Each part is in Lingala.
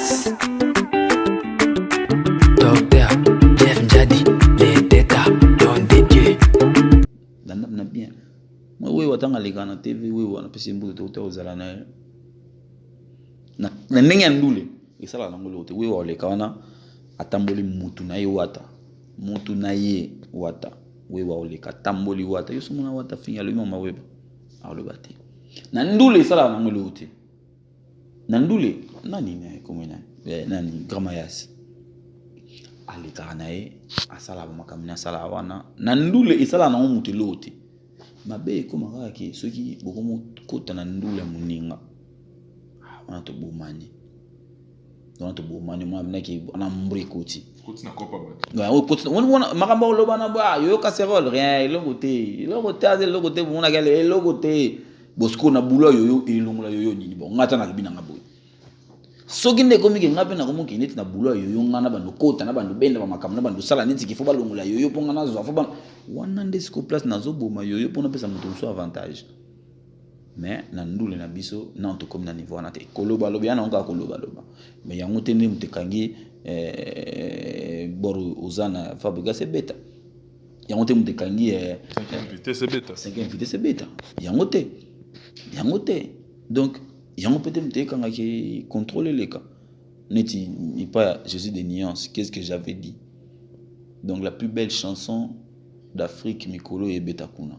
Yes. Docteur Jeff Njadi, les têtes don de Dieu. Na bien. Moi oui watanga leka na TV oui wana pesi mbuto docteur ozala na na ndenge ndule esala na ngolo te oui wa leka wana atamboli mutu na ye wata mutu na ye wata oui wa leka tamboli wata yo sumuna wata finya lo mama weba alobate na ndule esala na ngolo te na ndule nani ne komena nani gramayas aleka na ye asala makamina sala wana na ndule esala na mutu lote mabe koma kaki soki bokomo kota na ndule muninga wana to bomani mwa mnaki ana mbri koti na kopa ba ouais koti wana makamba loba na ba yo casserole rien logo te mona kale logo te bosko na bulo yo ilungula yo nini bon ngata na libina ngabo soki ndeko miki ngape na komoki neti na bulo yo ngana bando kota na bando benda ba makamna bando sala neti kifo balungula yo ponga na zo afa wana ndesiko place na zo boma yo pona pesa moto so avantage mais na ndule na biso na to comme na niveau na te koloba loba yana onka koloba loba mais yango te ndi mutekangi boru uzana fabrica c'est beta yango te mutekangi 5e vitesse beta 5e vitesse beta yango te donc yango peut-être mutekanga ki contrôler les cas neti ni pas je suis des nuances qu'est-ce que j'avais dit donc la plus belle chanson d'Afrique Mikolo et Betakuna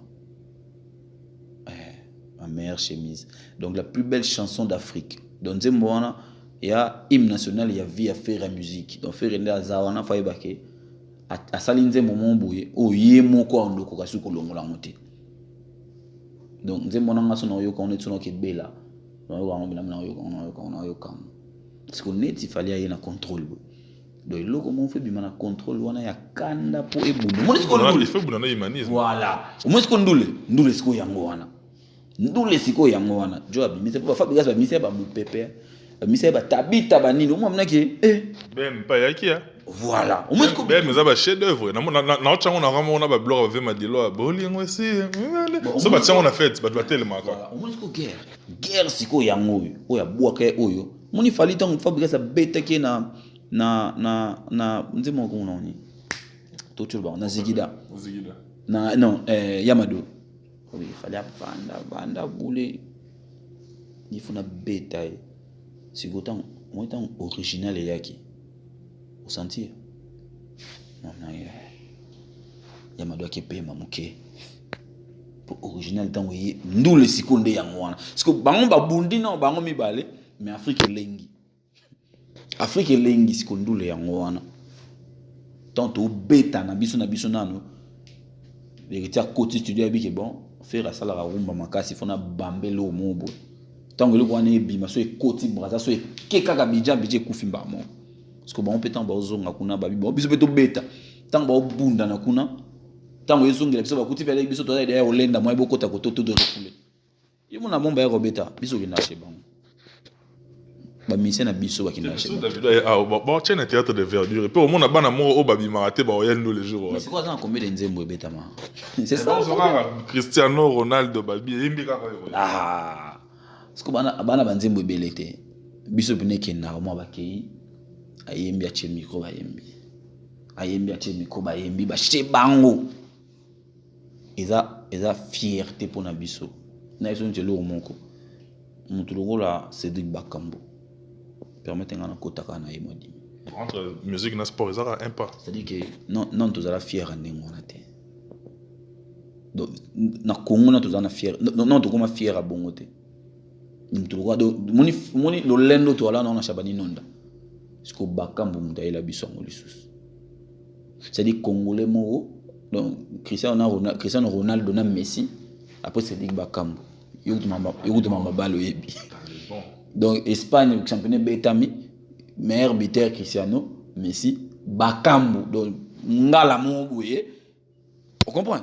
ma meilleure chemise donc la plus belle chanson d'Afrique donc Zembwana il y a hymne national il y a vie à faire la musique donc faire nda zawana fa ibake a salinze moment boye o yemo ko ndoko kasuko longola mote donc Zembwana ngaso na yo ko on tsono ke bela na yo ngomela na yo kam parce que net il fallait y na contrôle donc loko mon fait bima na contrôle wana ya kanda po ebundu mo siko ndule il faut buna humanisme voilà mo siko ndule siko yango wana ndule siko yango wana jo abimise pa fabrica ba mise ba mupepe ba mise ba tabita ba nini mo mnaki ben pa yakia voilà mo siko ben mais ba chef d'œuvre na otchango na ramo na ba blog ba madilo bolingo esi so ba tchango na fête ba tellement voilà mo siko guerre siko yango oyo abwaka oyo moni fali tant fabrica sa beta ke na nzimo ko noni to ba na zigida na non Yamado il fallait vanda boule il faut na beta c'est autant moi tant original yaki au sentir non Yamado akepema muke pour original tant oui ndule sikonde yango wana parce que bango babundi non bango mibale mais Afrique lengi sikondule yango wana tanto beta na biso nano vérité côté studio abiki bon faire ça la rumba makasi fona bambelo mobo tango le wana ebima so ekoti braza so ekeka kabija bije kufimba mo parce que bon peut-être ba ozonga kuna babi bon biso beto beta tango ba obunda na kuna tango ezongela biso bakuti pele biso to ida olenda mo ebokota ko to de refoule yimo na bomba ya robeta biso kina cheba ba mise na biso bakina cheba David ba chaîne théâtre de verdure pe au monde bana mo o babi marate ba oyel nous les jours mais c'est quoi ça combien de nzembo ebeta ma c'est ça Cristiano Ronaldo babi yimbi ka parce que bana banzembo ebelete biso pineke na mo bakei ayembi ache micro bayembi ba chebango eza fierté pour na biso na iso ntelo moko mutu lokola Cédric Bakambo permettez-moi de kotaka na yemodi entre musique na sport ça a un pas c'est-à-dire que non tous ala fier ndenge na te donc na Congo na tous ana fier non to koma fier bongo te mutu lokola moni lo lendo to ala na Shabani Nonda siko Bakambo mutaila biso ngo lisusu c'est-à-dire congolais mo donc Cristiano Ronaldo na Messi après Cédric Bakambo yokuti mamba balo yebi donc Espagne championnat betami meilleur buteur Cristiano Messi Bakambo donc ngala mo boye on comprend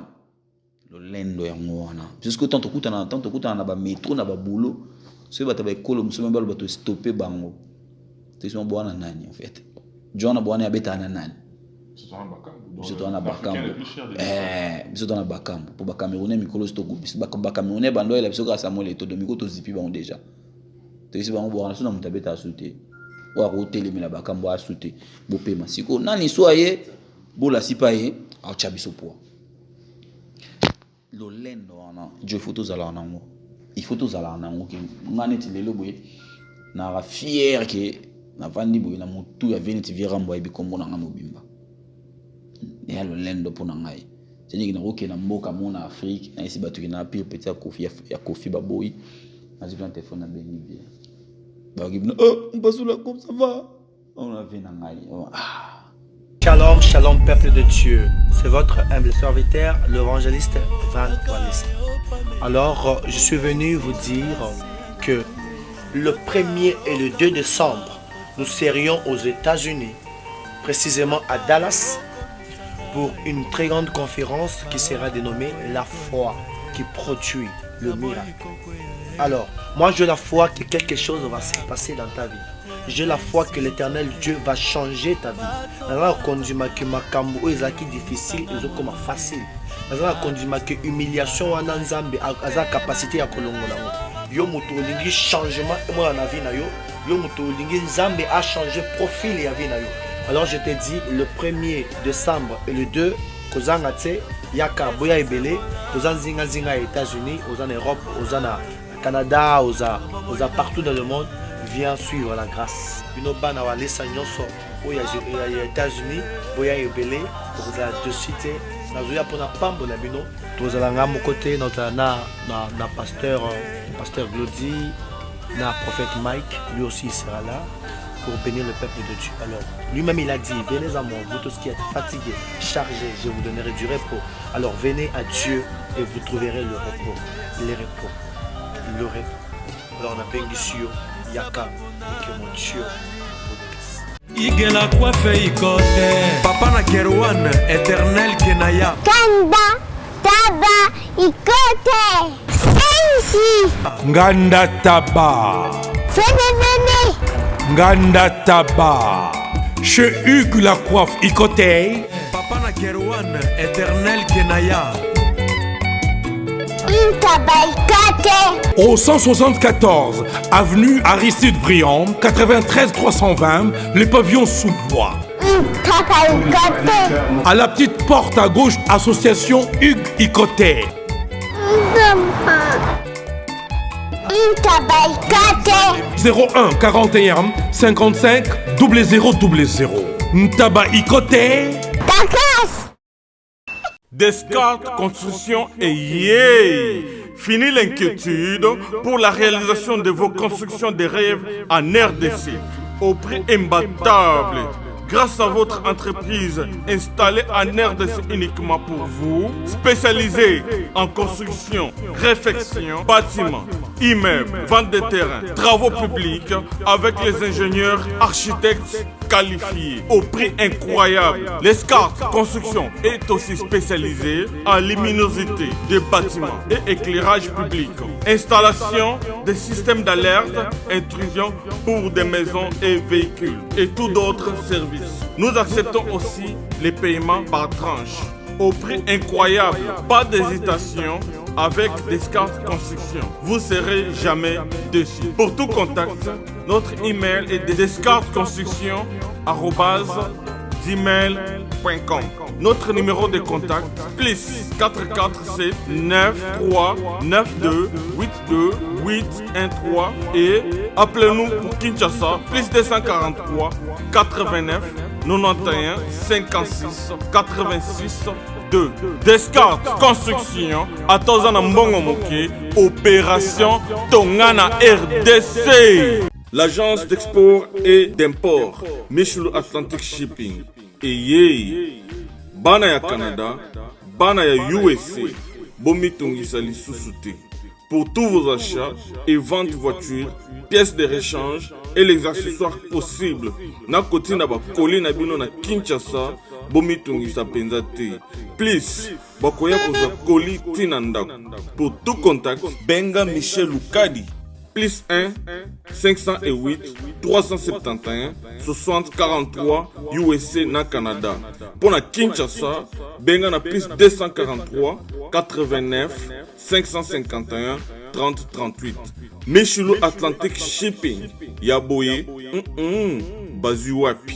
le lendo ya ngwana jusqu'au temps kuta na ba métro na ba boulot so ba taba ekolo musoma balo ba to stopper bango tesimo bwana nani en fait John bwana ya beta na nani biso to na Bakambo biso to na Bakambo pour ba Camerounais mikolo stoko biso ba Camerounais bando ela biso ka Samuel Eto'o domiko to zipi ba déjà to biso ba bwana so na mutabeta asute wa kotelemela bakambo asute bopema siko nani soye bola sipaye a chabiso po lo lendo wana jo photos ala nango il faut tous ala nango ki ngane ti lelo boye na ra fier ke na vandi boye na mutu ya veniti virambo ibi kombo na mobimba ya lo lendo po na ngai c'est na roke na mboka mona Afrique na isi batu na pire petit ya kofi baboy na ziplan téléphone na bengi bien ba gibna on passe là comme ça va on a vu na ngai Shalom, shalom peuple de Dieu. C'est votre humble serviteur, l'évangéliste Van Wallis. Alors, je suis venu vous dire que le 1er et le 2 décembre, nous serions aux États-Unis, précisément à Dallas, pour une très grande conférence qui sera dénommée La foi qui produit le miracle. Alors, moi j'ai la foi que quelque chose va se passer dans ta vie. J'ai la foi que l'éternel Dieu va changer ta vie. Alors, quand je m'accuse makambo ezaki difficile, ezokoma facile. Alors, quand je m'accuse humiliation wana nzambe aza capacité ya kolongola. Yo muto lingi changement moi na vie na yo. Yo muto lingi nzambe a changé profil ya vie na yo. Alors je te dis le 1er décembre et le 2 kozanga tse yaka boya ebele kozanzinga zinga États-Unis, aux en Europe, aux en Canada, aux partout dans le monde. Viens suivre la grâce. Bino bana wa lesa nyonso oya États-Unis boya ebele kozala de cité nazoya pona pambo na bino tozala nga mo côté na pasteur Glody na prophète Mike, lui aussi il sera là pour bénir le peuple de Dieu. Alors lui-même il a dit venez à moi vous tous qui êtes fatigués, chargés, je vous donnerai du repos. Alors venez à Dieu et vous trouverez le repos. Le repos. Alors on a bénédiction Yaka et que mon Dieu vous bénisse. Igela coiffe ikote Papa na Kerwan éternel Kenaya Kanda Taba ikote Sensi Nganda Taba Fenenene Nganda Taba Chez Hugues la coiffe ikote Papa na Kerwan éternel Kenaya Au 174 avenue Aristide Briand, 93 320, les pavillons sous bois. À la petite porte à gauche, association Hugues Ikoté. 01 41 55 0000. Ntaba Ikoté. Descartes Construction et yeah! Fini l'inquiétude pour la réalisation de vos constructions de rêves en RDC au prix imbattable. Grâce à votre entreprise installée en RDC uniquement pour vous, spécialisée en construction, réfection, bâtiments, immeubles, vente de terrains, travaux publics avec les ingénieurs architectes qualifiés au prix incroyable. L'escarpe construction est aussi spécialisée en luminosité des bâtiments et éclairage public. Installation des systèmes d'alerte, intrusion pour des maisons et véhicules et tout d'autres services. Nous acceptons aussi les paiements par tranche au prix incroyable. Pas d'hésitation avec Descartes Construction. Vous serez jamais déçus. Pour tout contact, notre email est descartesconstruction@gmail.com. Notre numéro de contact plus 447 93 92 82 813 et appelez-nous pour Kinshasa plus 243 89 91 56 86 2. Descartes Construction à Tozana Mbongo Moké, opération Tongana RDC. L'agence d'export et d'import Michel Atlantic Shipping et yé bana ya Canada, bana ya USA, bomitungisa lisusu te. Pour tous vos achats et ventes de voitures, pièces de rechange et les accessoires possibles. Na koti na ba koli na bino na Kinshasa, bomitungisa penza te. Please, bakoya koza koli tina ndako. Pour tout contact, benga Michel Lukadi. Plus 1 508 371 60 43 USA na Canada. Pour la Kinshasa, benga na plus 243 89 551 30 38. Michelo Atlantic Shipping. Yaboye, Bazui wapi.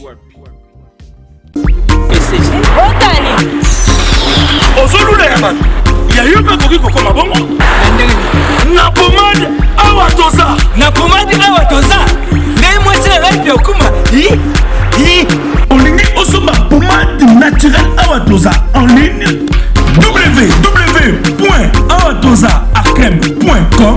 ozolula ya bato yayo bakoki kokoma bongo na pomade awa toza nde mwasi na ngai okuma olingi osomba pomade naturelle awa toza en ligne www.awatozaarkem.com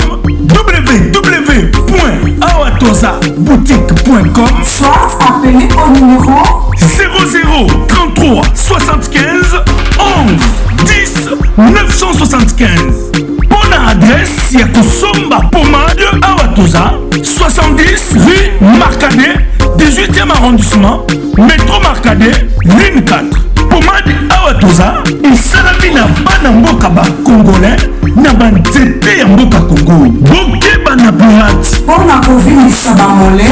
www.awatozaboutique.com Soit appelé au numéro 00 33 75 11 10 975. Bonne adresse, ya Kosomba Pomade Awatoza, 70 rue Marcadet, 18e arrondissement, métro Marcadet, ligne 4. Pomade Awatoza, esalami na bana mboka ba congolais, na banzete ya mboka Congo. Bokeba na pirate. pour la province Bamolé,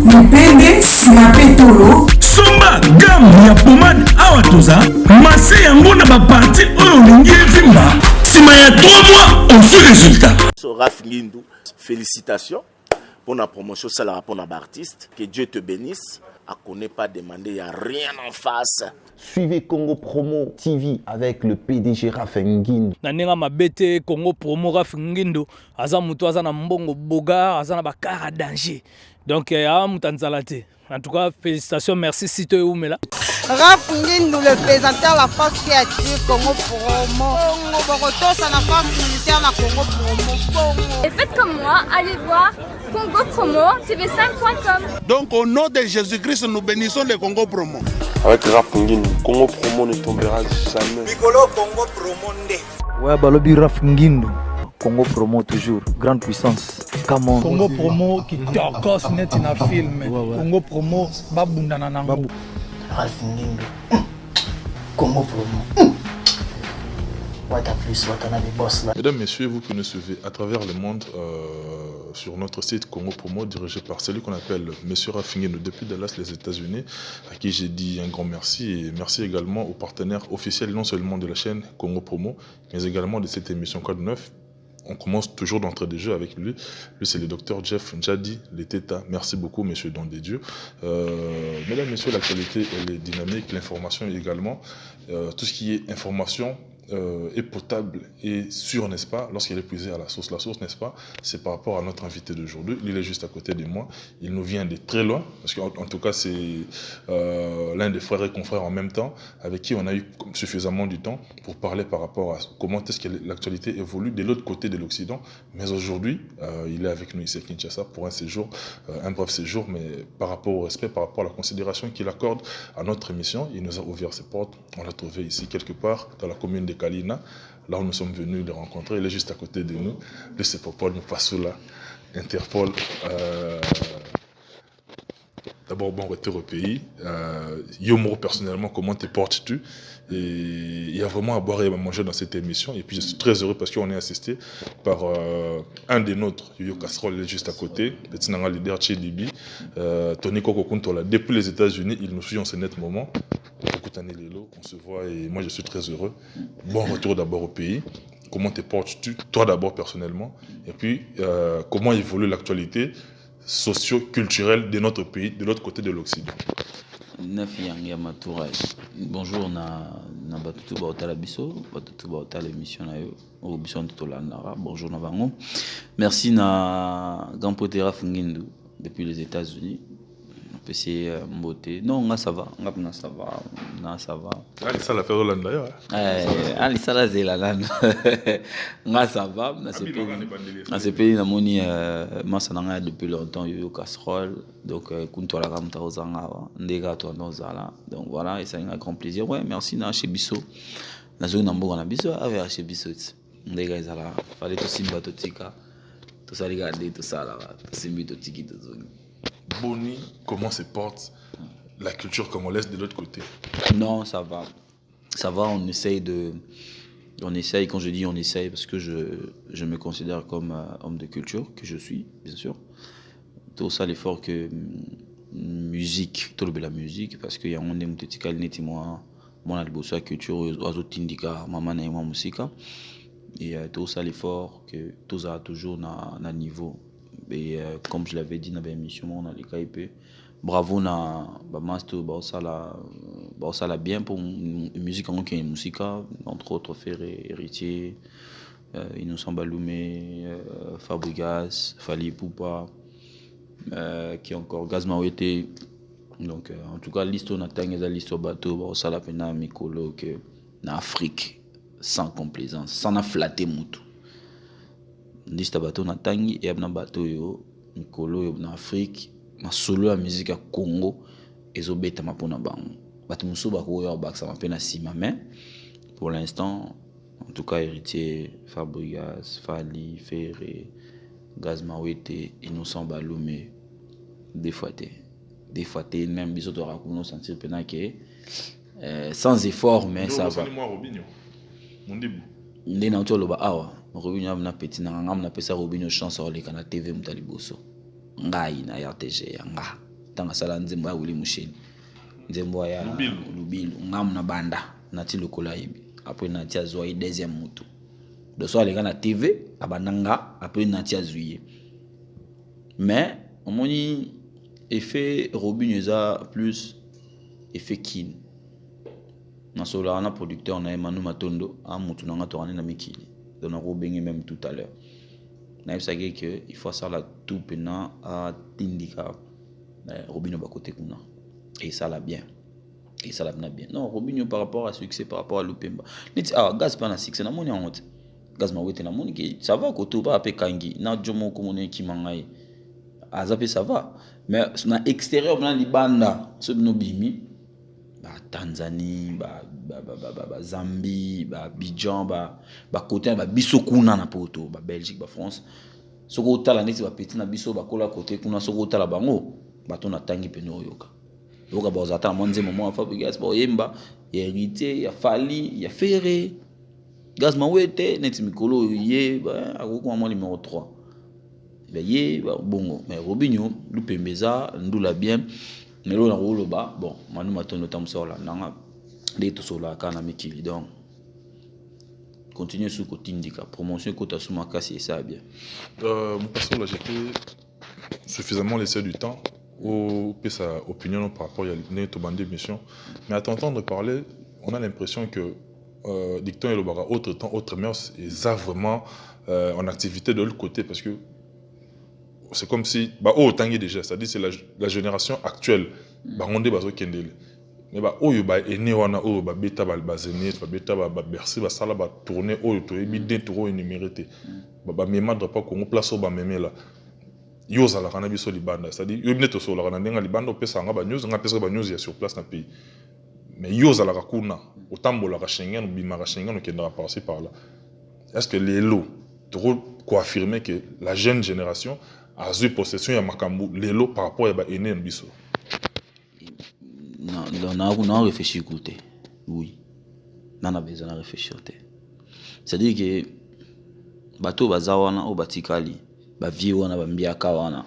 Mupende, Sinapetolo, Somba gamme ya pomade Awatoza, masse yango na baparti oyo olingi evimba. Sima ya 3 mois, on fait résultat. Raf Ngindou, félicitations pour la promotion, c'est la rapport d'artiste. Que Dieu te bénisse. À qu'on n'ait pas demandé, il n'y a rien en face. Suivez Congo Promo TV avec le PDG Raf Ngindou. Nanenga mabete Congo Promo Raf Ngindou, aza mutu aza na mbongo boga, aza na bakara danger. Donc a mutanzalate. En tout cas, félicitations, merci Sito Oumela. Raf Ngindou, le présentateur la force créative Congo Promo. Borotos à la force militaire na Congo Promo. Et faites comme moi, allez voir Congo Promo, tv5.com. Donc au nom de Jésus-Christ, nous bénissons le Congo Promo. Avec Raf Ngindou, Congo Promo ne tombera jamais. Bigolo Congo Promo nde. Ouais, balobi Raf Ngindou. Congo Promo toujours, grande puissance. Comment Congo Promo qui torcos net na film. Congo Promo babundana nango. Raf Ngindou. Congo Promo. Mesdames, Messieurs, vous qui nous suivez à travers le monde sur notre site Congo Promo, dirigé par celui qu'on appelle Monsieur Raf Ngindou depuis Dallas, les États-Unis, à qui j'ai dit un grand merci. Et merci également aux partenaires officiels, non seulement de la chaîne Congo Promo, mais également de cette émission Code 9. On commence toujours d'entrée de jeu avec lui. Lui, c'est le docteur Jeff Njadi, les Tétas. Merci beaucoup, monsieur Don des Dieux. Mesdames, Messieurs, l'actualité, elle est dynamique, l'information également. Tout ce qui est information est potable et sûr, n'est-ce pas, lorsqu'il est puisé à la source. La source, n'est-ce pas, c'est par rapport à notre invité d'aujourd'hui. Il est juste à côté de moi. Il nous vient de très loin, parce qu'en tout cas, c'est l'un des frères et confrères en même temps, avec qui on a eu suffisamment du temps pour parler par rapport à comment est-ce que l'actualité évolue de l'autre côté de l'Occident. Mais aujourd'hui, il est avec nous ici à Kinshasa pour un séjour, un bref séjour, mais par rapport au respect, par rapport à la considération qu'il accorde à notre émission, il nous a ouvert ses portes. On l'a trouvé ici quelque part dans la commune de Kalina, là où nous sommes venus le rencontrer. Il est juste à côté de nous. Lui, c'est Paul Moupasoula, Interpol. D'abord, bon retour au pays. Yomo, personnellement, comment te portes-tu? Et il y a vraiment à boire et à manger dans cette émission. Et puis, je suis très heureux parce qu'on est assisté par un des nôtres, Yoyo Casserole, il est juste à côté, le leader chez Libi, Tony Kokokuntola. Depuis les États-Unis, il nous suit en ce net moment. On se voit et moi, je suis très heureux. Bon retour d'abord au pays. Comment te portes-tu, toi d'abord personnellement? Et puis, comment évolue l'actualité socio-culturelle de notre pays, de l'autre côté de l'Occident? Bonjour, na batutu baotala biso, batutu baotala émission na yo, o biso ntolandara. Bonjour na bango. Merci na grand pote Raf Ngindou depuis les États-Unis. PC Mbote. Non, ça va. Ça va. Non, ça va. Ah, ça la fait Hollande d'ailleurs. Ah, ça la Zélande. Ça va. C'est pays na moni masananga depuis longtemps Yoyo Casserole. Donc kunto la ramta ozanga ndega to nozala. Donc voilà, et c'est un grand plaisir. Ouais, merci na chez Bisso. Na zone na mboka na Bisso avec chez Bisso. Ndega ezala. Fallait tout simba to tika. Tout ça regarder tout ça là. Simbi to tiki to zone. Boni, comment se porte la culture congolaise de l'autre côté? Non, ça va. Ça va, on essaye, quand je dis on essaye, parce que je me considère comme homme de culture, que je suis, bien sûr. Tout ça, l'effort que musique, tout le la musique, parce qu'il y a un monde qui est moi, mon albosa culture, oiseau tindika, maman et moi musique. Et tout ça, l'effort que tout ça toujours na niveau. Et comme je l'avais dit dans l'émission, on a les KIP. Bravo na master la bien pour une musique en qui est musique entre autres Ferré, Héritier, Innocent Baloumé, Fabregas, Fali Poupa, qui encore Gazmawete. Donc en tout cas l'histoire na tang eza l'histoire bateau ça la pena mikolo que na Afrique sans complaisance, sans na flatter mutu. L'histoire bateau na tangi et na bateau yo mikolo yo na Afrique. Ma solo la musique à Congo ezobeta mapona bango bato muso bakoya baksa mapena sima mais pour l'instant en tout cas Héritier, Fabregas, Fali, Ferré, Gazmawete, Innocent Baloumé des fois même biso to rakuno sentir pena que sans effort mais ça va moi Robinho mon début ndé na tolo ba awa Robinho na petit na ngam na pesa Robinho chance sur les canal TV mutaliboso ngai na RTG nga tanga sala nzembo ya Willy Musheni nzembo ya Lubilu ngam na banda na ti lokola yibi après na ti azoi deuxième mutu de so les na TV abananga après na ti azuye mais on moni effet Robinho za plus effet kin na sola na producteur na Emmanuel Matondo a mutu na to na mikili donc on bengi même tout à l'heure. Il faut ça la tout pena à Tindika Robinho Bakote Kuna et ça l'a bien non Robinho par rapport à succès par rapport à Lupemba gaz pas na succès na moni en honte gaz ma wete na moni qui ça va koto ba pe kangi na jomo ko moni ki mangai azape ça va mais na extérieur na libanda ce no bimi ba Tanzanie ba Zambie ba Abidjan ba côté ba biso kuna na poto ba Belgique ba France soko tala neti ba petit na biso ba kola côté kuna soko tala bango bato na tangi peno yoka ba zata monze moment fa bigas ba yemba ya Héritier ya Fali ya Ferré Gazmawete neti mikolo ye ba akoko mo numéro 3 ba ye ba bongo mais Robinho Lupembeza ndula bien mais là on a bas bon Manu Matondo tamso la nanga les tout sur la kana mikili donc continuer sur côté indica promotion côté suma kasi ça bien mon pasteur là j'étais suffisamment laissé du temps au sa opinion par rapport à notre bande d'émission mais à t'entendre parler on a l'impression que Dicton et le Bara autre temps autre mœurs et ça vraiment en activité de l'autre côté parce que c'est comme si tangi déjà c'est-à-dire c'est la génération actuelle on est bazo kendele mais oyo ba ene wana oyo ba beta ba bazene ba beta ba bercer ba sala ba tourner oyo to ebide trop énuméré ba mema droit pas Congo place ba memela yo za la kana biso libanda c'est-à-dire yo bineto so la kana ndenga libanda pesa nga ba news nga pesa ba news ya sur place na pays mais yo za la kuna otambola ka Schengen bima ka Schengen o kenda passer par là est-ce que les lots trop quoi affirmer que la jeune génération a eu possession ya makambu lelo par rapport à ba ene biso non réfléchir côté oui non a besoin de réfléchir c'est-à-dire que bateau bazawana au batikali ba vie wana ba mbiaka wana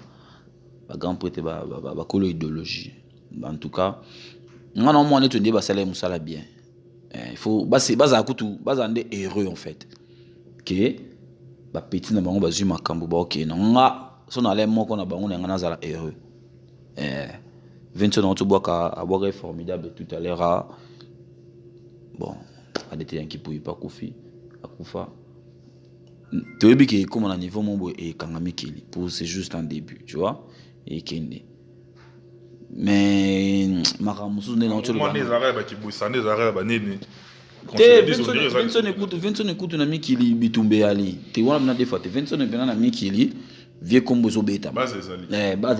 ba grand prêtre ba kolo idéologie en tout cas ngana mo on est ndé ba sala musala bien il faut baza kutu baza ndé heureux en fait que ba petit na bango bazu makambo ba OK non nga son allait moko na bango na ngana zala heureux Vincent Antoboaka a boire formidable tout à l'heure bon a des temps qui pouvait pas Kofi akufa tu vois que comme on a niveau mon et Kangami Kili pour c'est juste un début tu vois et Kende mais maramusu ne n'autre moi les arabes qui bouissent les arabes nini Vincent écoute na Mikili bitumbe ali tu vois na des fois Vincent ne na Mikili vieux combo zobeta base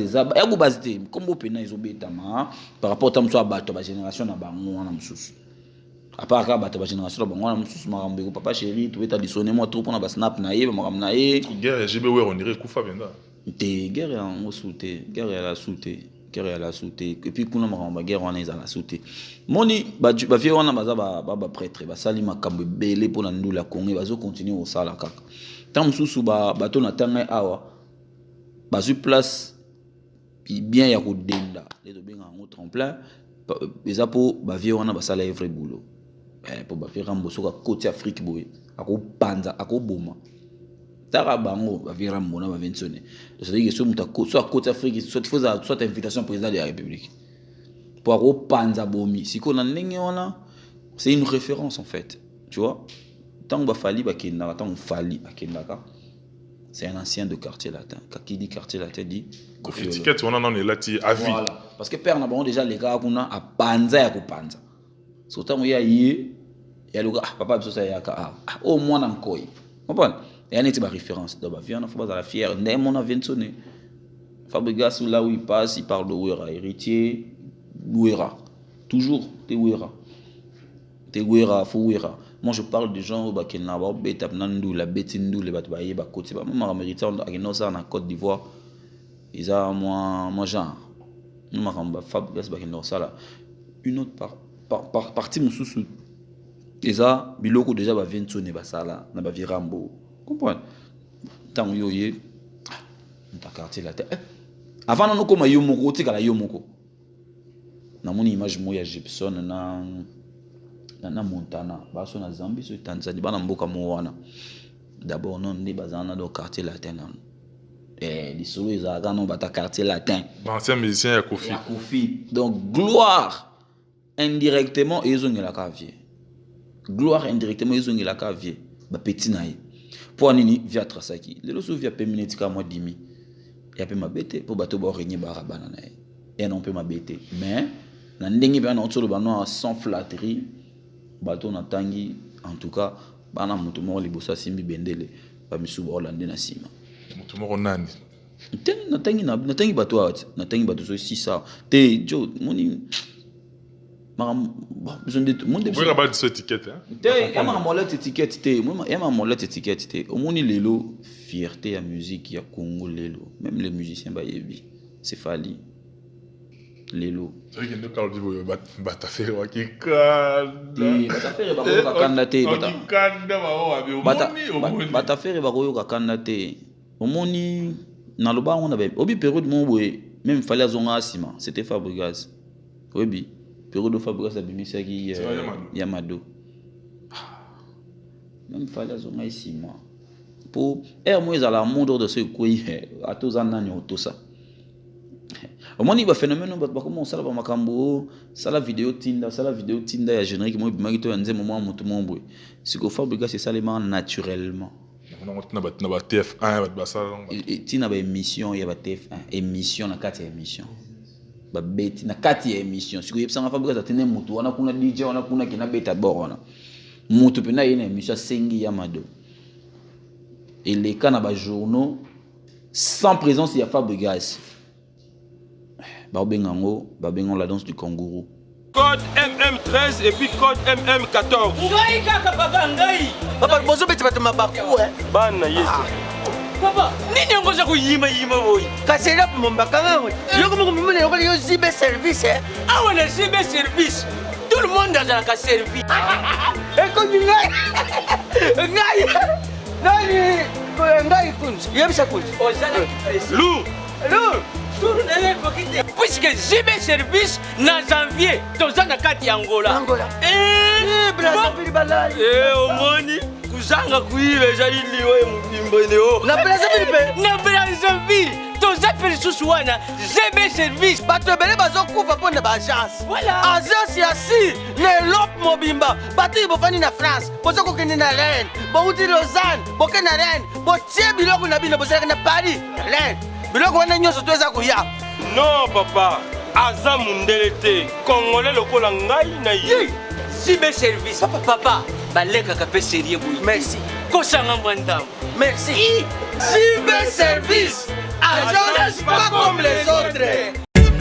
za ya go base te combo pena izobeta ma par rapport à mso abato ba génération na bango na msusu à part ka bato ba génération na bango na msusu makambo papa chéri tu eta disonner moi trop na ba snap na ye makambo na ye guerre JB ouais on dirait kufa benda te guerre en souté guerre à la souté et puis kuna makambo guerre wana za la souté moni ba vieux wana baza ba prêtre ba sali makambo belé pour na ndula Congo bazo continuer au sala kaka tant msusu bato na tanga awa bazu place bien ya kodenda les obenga en tremplin eza po ba vie wana basala vrai boulot pour ba faire ramboso ka côté Afrique boy ako panza ako boma Tara bango va vira mbona va vensonner. C'est-à-dire que soit côte Afrique, soit invitation président de la République. Pour repanza bomi. Si qu'on a n'engena, c'est une référence en fait. Tu vois? Tant que fali bakenda, tant que fali bakenda. C'est un ancien de quartier latin. Qui dit quartier latin dit étiquette on en est là à vie. Voilà. Parce que père n'a pas déjà les gars qu'on a à panza et à panza. Surtout il y a le gars papa ça y a au moins dans quoi. Comprends? Et il y a une référence. Donc viens on faut pas la fière. N'est mon avis sonné. Fabregas là où il passe, il parle de Ouera héritier, Ouera. Toujours t'es Ouera. T'es Ouera, faut Ouera. Moi, je parle des gens qui ont la bétindou, les batouaïs, les côtés. Moi, en méritant, en Côte d'Ivoire, ils ont moi, genre. Moi, Fabrice, une autre partie, moussou. Ils ont, biloko déjà, va venir sonner, ça là, n'a pas virambo. Comprends? Tant que yoye, ta quartier la tête. Avant, on a comme yomoko, tu sais, la yomoko. Dans mon image, moi, il y a Gibson, na Montana, baso na Zambie, so Tanzanie, bana mboka moana. D'abord non ne bazana do quartier latin. Les solo ezaka non bata quartier latin. Ancien musicien ya Kofi. Ya Kofi. Donc gloire indirectement ezongela ka vie. Gloire indirectement ezongela ka vie. Ba petit naï. Pour nini via trasaki. Lelo so via peminetika moi dimi. Ya pe mabete pour bato ba régner barabana naï. Et non peut mabete. Mais na ndenge ba na otolo bano sans flatterie. Bato na tangi en tout cas bana mutu mo libosa simbi bendele ba misuba Hollande na sima mutu mo nani na tangi bato ati na tangi bato so sisa te jo moni maram besoin de monde vous avez pas cette étiquette hein te yama molette étiquette te yama molette étiquette te omoni lelo fierté ya musique ya Congo lelo même les musiciens ba yebi c'est Fali lelo c'est vrai que nous quand on dit bata faire wa kikanda bata faire ba ko kanda te bata faire ba ko kanda te omoni na loba on avait obi période mon boy même fallait azonga asima c'était Fabregas obi période Fabregas abimisa ki Yamado même fallait azonga asima pour moi ils à la monde de ce koji à tous en nani tout ça. Au moins il va phénomène ba comment ça la ba makambo ça la vidéo tinda ya générique moi bimaki to yanze moment mutu mombo siko Fabregas c'est ça les naturellement on a ba TF1 ba ça et tina ba émission ya ba TF1 émission na kati ya émission ba beti na kati ya émission siko yepsanga Fabregas atene mutu wana kuna DJ wana kuna kina beta borona mutu pena ina émission sengi Yamado et les cas na ba journaux sans présence ya Fabregas. Babengango la danse du kangourou. Code MM13 et puis code MM14. Ngai kaka papa ngai. Papa bozo beti batuma baku Bana yesu. Papa, nini ngoza kuyima boy. Kasela mombaka ngwe. Yoko mumune yoko yo zibe service Ah on a zibe service. Tout le monde a la servi. Et comme ngai. Ngai kunzi. Yebisa kunzi. Lou. Puisque j'ai mes services dans janvier, dans la carte Angola. Brazzaville balai. Au moni, kuzanga kuive jali liwe mbimboneo. Na Brazzaville, dans la Périsouana, j'ai mes services. Bato bele bazo kufa pour ba agence. Voilà. Agence yasi, ne lop mobimba. Bato bofani na France, bozo kokende na Rennes, bo uti Lausanne, bo ke na Rennes, bo tie biloko na bino bozo na Paris, Rennes. Non papa, aza mundele te, Congolais lokola ngai na ye. Zibe service. Papa, baleka ka pe sérieux boui. Merci. Kosanga mwanda. Merci. Zibe service. Agence pas comme les autres.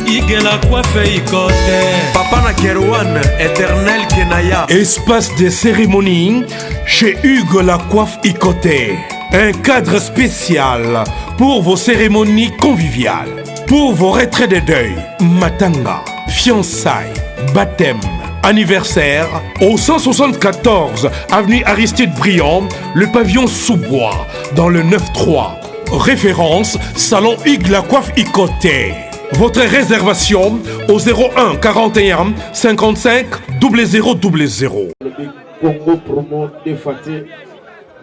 Hugues la coiffe Ikote. Papa na Kerouan, éternel Kenaya. Espace de cérémonie chez Hugues la coiffe Ikote. Un cadre spécial pour vos cérémonies conviviales, pour vos retraits de deuil, matanga, fiançailles, baptême, anniversaire, au 174 avenue Aristide Briand, le pavillon sous-bois, dans le 9-3. Référence, Salon Hugues la coiffe Ikote. Votre réservation au 01 41 55 0000. Congo promo défaté.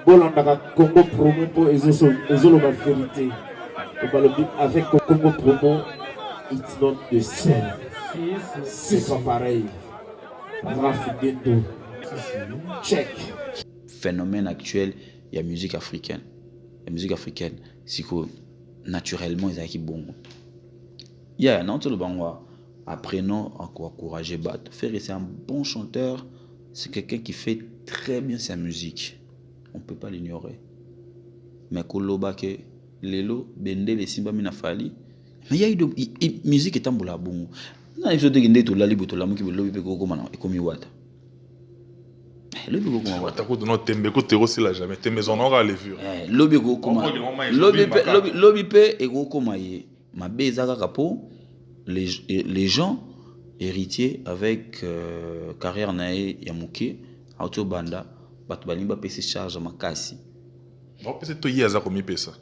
bolandaka Congo Promo pour ezoloba vérité. Avec Congo Promo, it's not the same. C'est pas pareil. Check. Phénomène actuel, il y a musique africaine. La musique africaine, c'est que naturellement, ils ont bon. Il y a un autre bangois. Apprenons à encourager Bat. Faire c'est un bon chanteur, c'est quelqu'un qui fait très bien sa musique. On ne peut pas l'ignorer. Mais Koloba ke Lelo, Bende, les Simba Minafali. Mais il y a eu de musique qui est en boula bon. Non, il faut dire que la libre, la musique, le libre, comme on a comme Iwata. Le libre, comme on a. T'as quoi de notre tembe, côté aussi là jamais. Tembe on aura les vues. Le libre, comme on a. Le libre, et comme on a. Ma bézaga capo. Les gens héritiers avec carrière nae Yamuke, Autobanda, Batbalimba PC charge à Makasi. Bon, peut-être que tu as commis ça.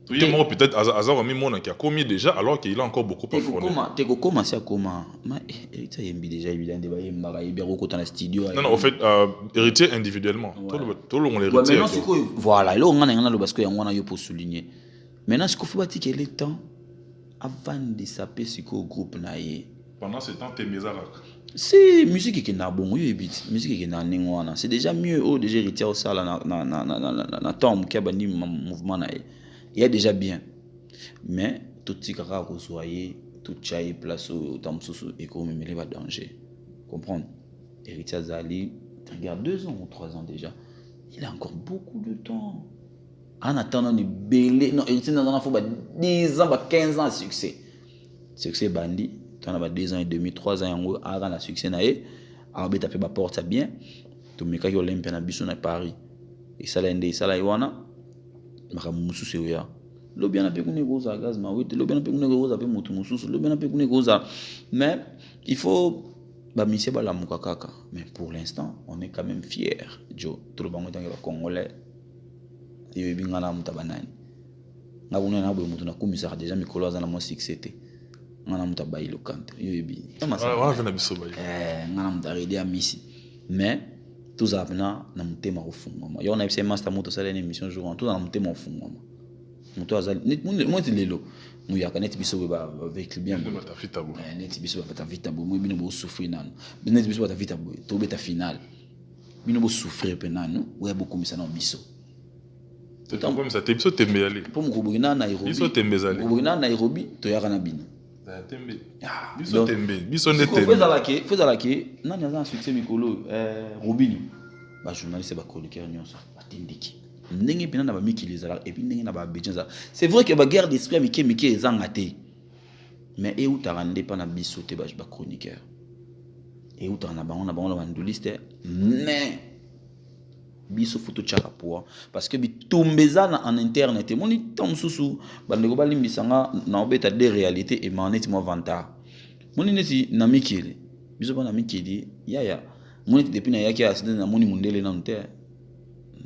Tu as peut-être Azar mis mon qui a commis déjà alors qu'il a encore beaucoup à fournir. Tu as commencé à comment? Héritier Yembi déjà évident de bailler Mbara Ibero dans le studio. Non, en fait, héritier individuellement. Tout le monde héritier. Voilà, là on a le parce que on a eu pour souligner. Maintenant, ce qu'il faut dire qu'il est temps. Avant de saper ce groupe naïe. Pendant ce temps, tu es mis à la. C'est musique qui n'a bon, musique qui n'a n'ingwana. C'est déjà mieux au déjà héritier au sala na tombe qui a bani mouvement naïe. Il y a déjà bien. Mais tout ce qui a reçoyé, tout chaye place au temps sous et comme il va danger. Comprendre? Héritier Zali, regarde 2 ans ou 3 ans déjà. Il a encore beaucoup de temps. En attendant de belé, non, il y a 10 ans, 15 ans de succès. Succès bandit, tu as 2 ans et demi, 3 ans, il y a un succès. Il y a un porte bien. Tu as un Olympia à Paris. Et ça, il y a un Moussou. Le bien a pu négocier à gaz, le bien a pu négocier à Moussou, le bien a pu négocier. Mais il faut. Mais pour l'instant, on est quand même fiers. Joe, tout le monde est congolais. Il y a eu un mutabanani. Nga buna na boye mutu na kumisa déjà mikolo azana mo 6 te. Ngana mutabayi le kante. Yo yebi. Wa vena biso bayi. Ngana mutaridi amisi. Mais tout ça na mutema ofungwa. Yo na ipse master moto sala une émission jour en tout na mutema ofungwa. Mutu azali mo ti lelo. Mu ya kaneti biso ba avec bien. Neti biso ba ta vita bo mo bino bo souffrir nanu. Neti biso ba ta vita bo to beta final. Bino bo souffrir pe nanu. Wa beaucoup misa na biso. C'est comme ça, tu es allé. Pour me na Nairobi. Biso tembe allé. Pour Nairobi, tu y a na bino. Tembe. Biso tembe. Biso ne tembe. Faisala ke, na nya un succès mikolo Robini. Ba journaliste ba chroniqueur nyonso, ba tindiki. Ndenge pina na ba mikili zala et puis ndenge na ba bejenza. C'est vrai que ba guerre d'esprit mike ezanga te. Mais et où ta rande pas na biso te ba chroniqueur. Et où ta na ba on nduliste mais biso photo chaka pour parce que bitumbeza en internet moni tom susu bandeko balimbisanga na obeta de réalité et maneti mo vanta moni neti na mikili biso bana mikili yaya moni depuis na yaki accident na moni mundele na nte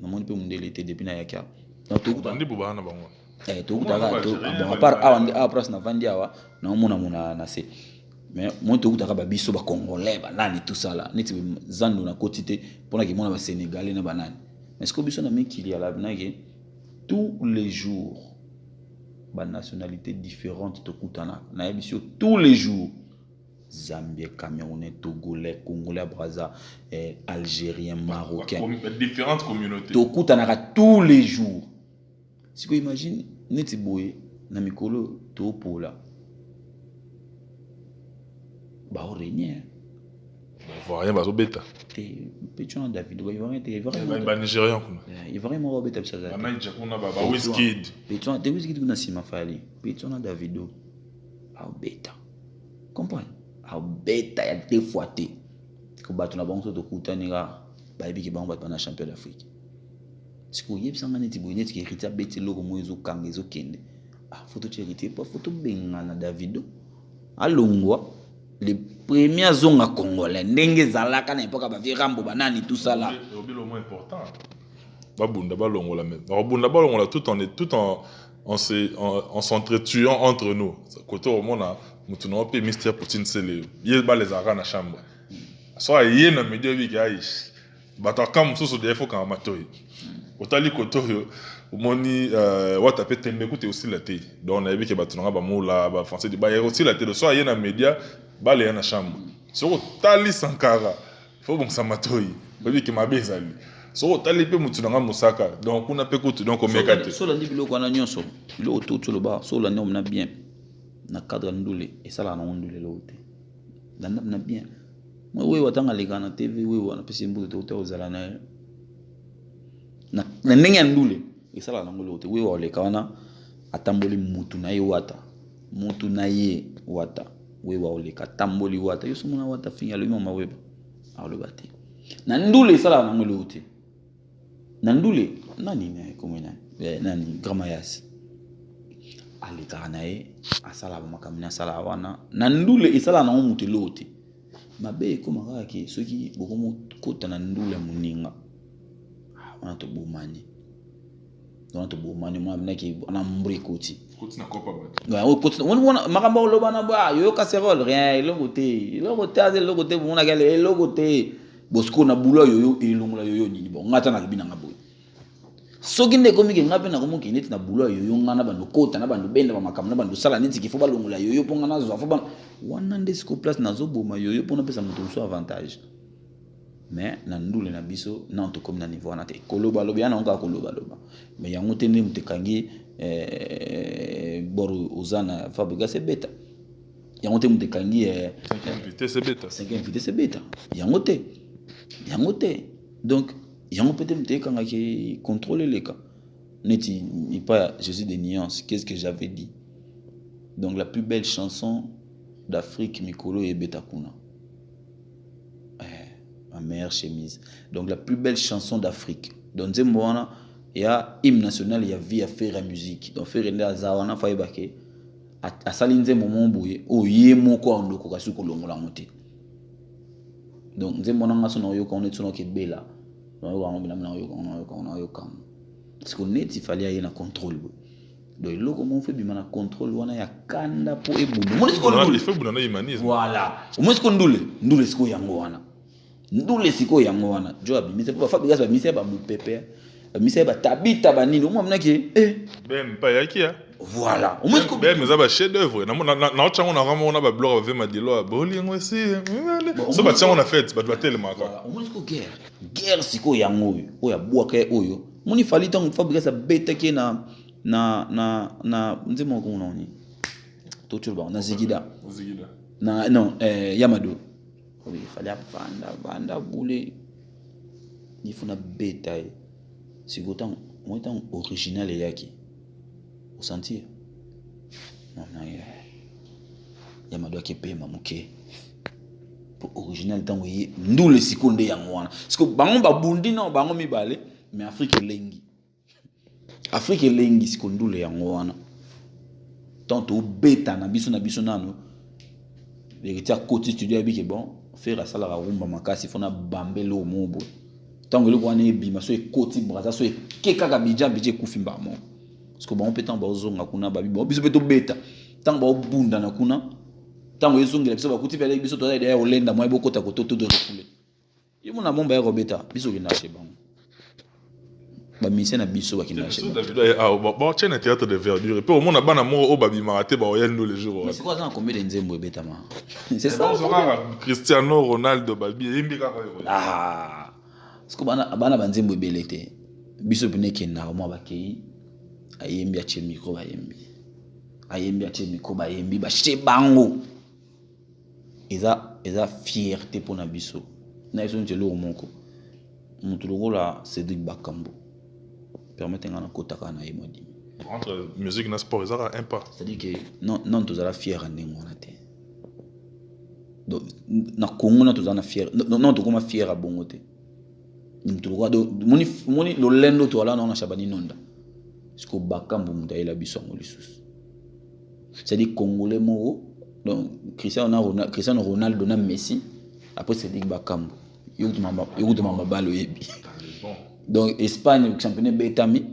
na moni pe mundele te depuis na yaki na to bandi buba na bango to kutaka to bon à part à place na vandi awa na mona na se mais moi tout kutaka ba biso ba congolais ba nani tout ça là neti zandu na quotité pour na ki mona ba sénégalais na banani mais ce que biso na mikili ya la binage tous les jours ba nationalité différente to kutana na biso tous les jours Zambien, Camerounais, Togolais, Congolais, Brazza, Algériens, Marocains. Différentes communautés. To kutana tous les jours. Si vous imaginez neti boye na mikolo to pola bah on règne rien bazo beta Pétion David il va rien ba nigérian il va rien beta ça ba naija kuna ba Wizkid Pétion de Wizkid kuna sima fali Pétion Davido au beta comprendre au beta ya deux fois te ko batu na bango to kutanira ba biki bango batu na champion d'Afrique siko yebsanga neti boye neti héritier beti logo moyezo kanga ezo kende photo héritier pas photo bengana Davido alongwa les premiers zonga congolais ndenge zalaka na époque ba virambo banani tout ça là le moins important babunda balongola même babunda balongola tout en s'entretuant entre nous côté au monde mutu na pe Mr Poutine c'est les ba les ara na chambre so yé na media wi guys bata kam so des fois quand matoyi otali kotoyo omoni wata pe tembe écoute aussi la té donc on a vu que batunanga ba mola ba français ba aussi la té de soit yena média ba le na chambre so otali Sankara faut bon ça matoyi ba bi que mabezali so otali pe mutunanga musaka donc kuna pe kutu donc omekate so la ndi biloko na nyonso biloko to lo ba so la ndi omna bien na cadre ndule et ça la na ndule lo te na bien moi we watanga leka na TV we wana pesi mbuto to ozala na ndenge ndule et ça la na ngolo te we wa leka wana atamboli mutu na ye wata mutu na ye wata we wa leka tamboli wata yo sumuna wata finga lo mama weba alo bati na ndule ça la na ngolo te na ndule nani ne komena nani gramayas aleka na ye asala makamina sala wana na ndule isala na mutu lote mabe koma kake soki bokomo kota na ndule muninga wana to bomani mwa mnaki na mbri koti na kopa ba o koti wona makamba loba na ba yo casserole rien logo te bona gale logo te bosko na bulo yo ilungula yo nini bo ngata na libina ngabo soki ndeko miki ngape na komoki neti na bulo yo ngana bandu kota na bandu benda ba makamna bandu sala neti kifo balungula yo ponga na zo afoba wana ndesiko place na zo boma yo pona pesa mutu so avantage mais na ndule na biso na to comme na niveau na te koloba loba yana onka koloba loba mais yango te ndi mutekangi boru uzana fabrica c'est beta yango te mutekangi 5e vitesse c'est beta yango te donc yango peut-être mutekanga ki contrôler les cas neti ni pas Jésus des nuances qu'est-ce que j'avais dit donc la plus belle chanson d'Afrique Mikolo et Betakuna ma meilleure chemise donc la plus belle chanson d'Afrique donc Zembona il y a hymne national il y a vie à faire la musique donc faire nda zawana fa ibake a salinze moment boye o yemo ko ndoko kasuko longola mote donc Zembona ngaso na yo ko on tsono ke bela na yo ko parce que net il fallait y na contrôle donc le comment fait bimana contrôle wana ya kanda po ebundu mo siko ndule il faut buna humanisme voilà mo siko ndule siko yango wana ndule siko yango wana job mise pa fabrica ba mise ba mupepe mise ba tabita ba nini mo mnaki ben pa yakia voilà mo siko ben mais ba chef d'œuvre na otchango na ramo na ba blog ba madilo bolingo aussi so ba tchango na fête ba tellement voilà mo siko guerre siko yango oyo abwaka oyo moni fali tango fabrica sa beta ke na nzemo ko noni to tulba na zigida na non Yamado il fallait vanda boule il faut na beta c'est autant moi tant original yaki au sentir non Yamado akepema muke pour original tant oui ndule sikonde yango wana parce que bango babundi non bango mibale mais Afrique lengi sikondule yango wana tanto beta na biso nano vérité côté studio abiki bon faire ça la rumba makasi fona bambelo mobo tango le wana ebima so ekoti braza so ekeka kabija bije kufimba mo parce que bon peut-être ba ozonga kuna babi bon biso beto beta tango ba obunda na kuna tango ezongela biso bakuti pele biso to ida olenda mo ebokota ko to de refule yimo na bomba ya robeta biso kina cheba ba mise na biso bakina chez bon tiens un théâtre de verdure et puis au monde bana mo o babi maraté ba oyel nous les jours mais c'est quoi ça combien de nzembo ebeta ma c'est ça Cristiano Ronaldo babi imbika ah parce que bana banzembo ebelete biso pineke na mo bakei ayembi ache micro bayembi ba che bango eza fierté pour na biso na iso ntelo moko mutu lokola Cédric Bakambo permettez-moi de kotaka na imodi entre musique na sport ça a un pas c'est-à-dire que non tozala fier ndengona te donc na Congo na tozala fier non tokoma fier bongo te mutu lokola moni lo lendo to ala na Shabani Nonda parce que Bakambo mutaila biso ngo lisusu c'est-à-dire congolais mo donc Cristiano Ronaldo na Messi après Cédric Bakambo yokutuma balo yebi donc Espagne championnat betami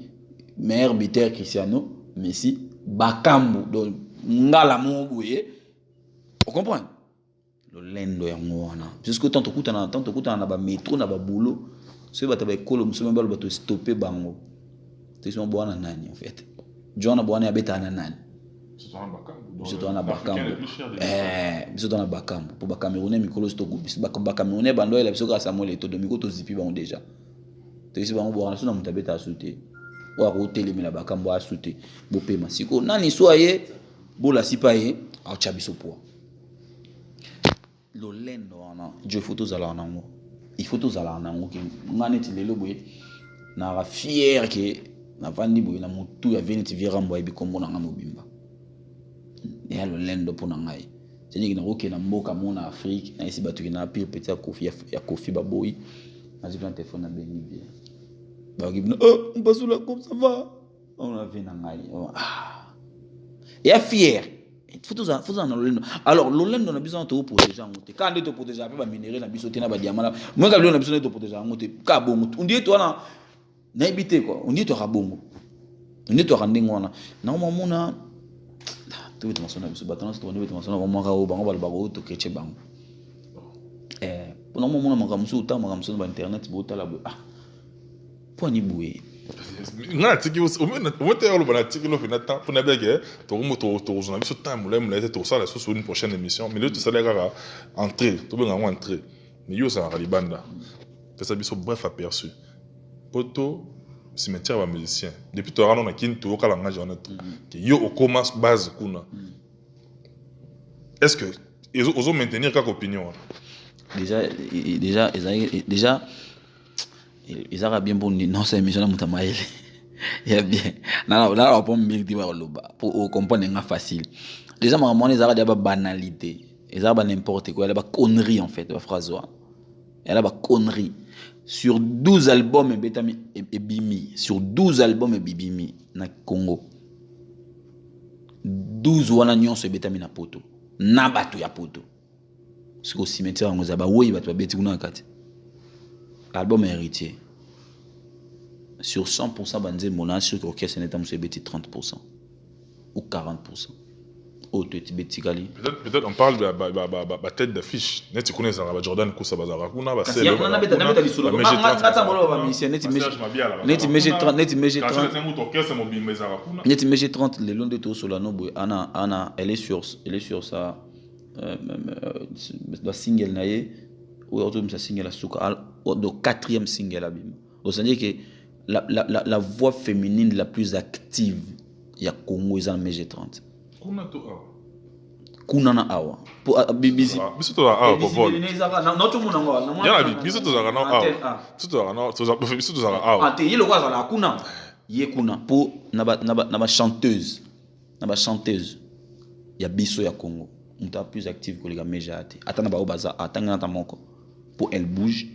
meilleur buteur Cristiano Messi Bakambo donc ngala mo boye on comprend le lendo ya ngwana parce que tant to kutana na ba métro na ba boulot Ce bateau va coller, monsieur même bateau stopper bango. C'est son bon nani en fait. John a bon abeta nani. C'est toi na bakam. C'est toi na bakam. Pour bakamerounais mikolo stoko. Bakamerounais bando il a besoin que Samuel et tout de miko to zipi bango déjà. C'est bango bon na mutabeta asouté. Wa hôtel mais la bakam bo asouté. Bo paiement. Siko nani soye bo la sipaye a chabiso po. Lo lendo wana je photos ala nango. Il faut tous aller nango ki ngane ti lelo boye na ra fier que na vandi boye na mutu ya veni ti vira mbo ibi kombo na mobimba. Et lo lendo po na ngai. C'est na roke na mboka mona Afrique na isi batu ki na pire petit ya Kofi baboy. Na ji plan téléphone na beni bien. Ba ki on passe là comme ça va. On a vu na ngai. Et fier. Alors, l'olendo na besoin de protéger en monté. Quand on te protège, après, va minérer na biso tena ba diamant. Moi, quand on a besoin de protéger en monté, ka bongo. On dit toi na habité quoi. On dit toi rabongo. On dit toi randing wana. Na maman na tu veux te mentionner biso batana to on veut te mentionner maman ka o bango ba bango to keche bango. Pour maman na makamso ta makamso ba internet bo ta la bo. Pour ni boué. Nga tiki au moins t'es le tiki le final temps pour na bege to na biso temps mulai mulai to ça la sur une prochaine émission mais le tout ça les gars entrer to benga entrer mais yo ça libanda ça biso bref aperçu poto cimetière ba musicien depuis to rano na kinto kala nga jona to que yo au commence base kuna est-ce que ils ont maintenir quelque opinion déjà ils ont bien bon non c'est émission na mutamaele il y a bien là on peut me dire pour comprendre nga facile déjà maman ils ont des banalité ils ont n'importe quoi, il y a des conneries en fait la phrase il y a des conneries sur 12 albums et bimi sur 12 albums et bibimi na Congo 12 wana nyonso betami na poto na bato ya poto siko cimetière ngoza ba oui bato beti kuna kati album héritier sur 100% banze mona sur orchestre neta monsieur beti 30% ou 40% auto beti kali peut-être on parle de tête d'affiche net connais ça ba Jordan Kousa bazara kuna ba c'est na beta lisolo ngata molo ba musicien net meje 30 net meje 30 le long de tout Solano boy ana elle est sur ça le single naie ou autour sa single la suka le 4e single abim au sens que la voix féminine la plus active ya Congo est en MG30 kuna na awa pour BBC biso to awa pour vol notre monde ngo ya biso to zaka na awa biso to zaka awa ate yelo kwa zala kuna ye kuna pour na ba chanteuse ya biso ya Congo on est plus active que les gars méjate atana ba obaza atanga na moko pour elle bouge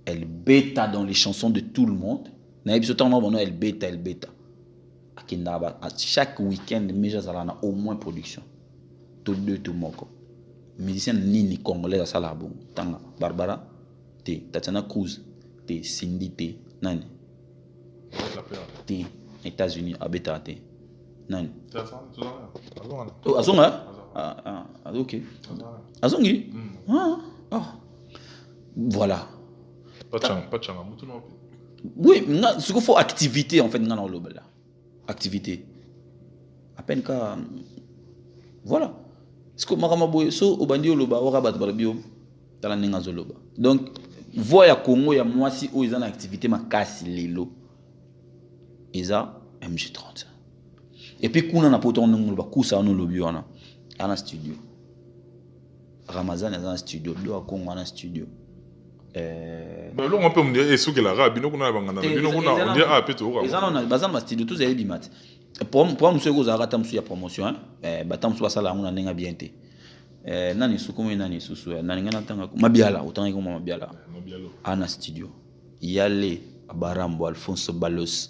elle bêta dans les chansons de tout le monde na ebiso tanga bono elle bêta à chaque week-end méja zala au moins production tout deux tout moko musicien nini congolais ça la bon tanga Barbara te Tatiana Cruz te Cindy te nani te États-Unis abeta te nani azonga ok azongi voilà oui ce qu'il faut activité en fait ngana olobela activité à peine ka voilà ce que makama boy so obandi oloba ora bat balabio tala ninga zoloba donc voix ya Congo ya mwasi o izana activité makasi lelo eza MG30 et puis kuna na poto ngoloba kusa ono lobi wana ana studio Ramazan est en studio do a Congo en studio là on peut me dire est-ce que la rabi no kuna bangana bino kuna on dit ah peut-être ora ezana bazana ma studio tous ebi mat pour monsieur ko zara tamsu ya promotion batamsu basala nguna nenga bien te nani sukumu nani susu nani ngana tanga mabiala utanga ko mabiala ana studio yale Barambo Alfonso Balos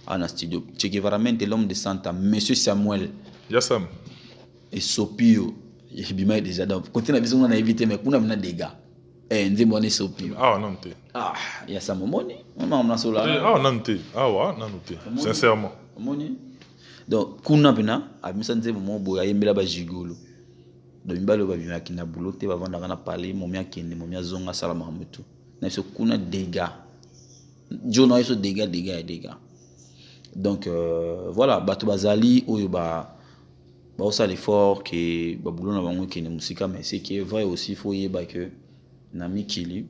ana studio Che Guevara-mente l'homme de Santa monsieur Samuel Yassam et Sopio bima déjà donc quand on a besoin on a évité mais kuna bina dégâts nzembo ne Sopio non te Yassam moni on a sola non te non te sincèrement moni donc kuna bina abimisa nzembo mo boya yembela ba jigolo donc mbalo ba bima kina bulote ba vanda kana parler momia kende momia zonga salama mutu na so kuna dégâts Joe na yeso dégâts. Donc voilà, bato bazali oyo ça l'effort que babulo na bango qui ne musika, mais c'est qui est vrai aussi, faut yeba que na mikili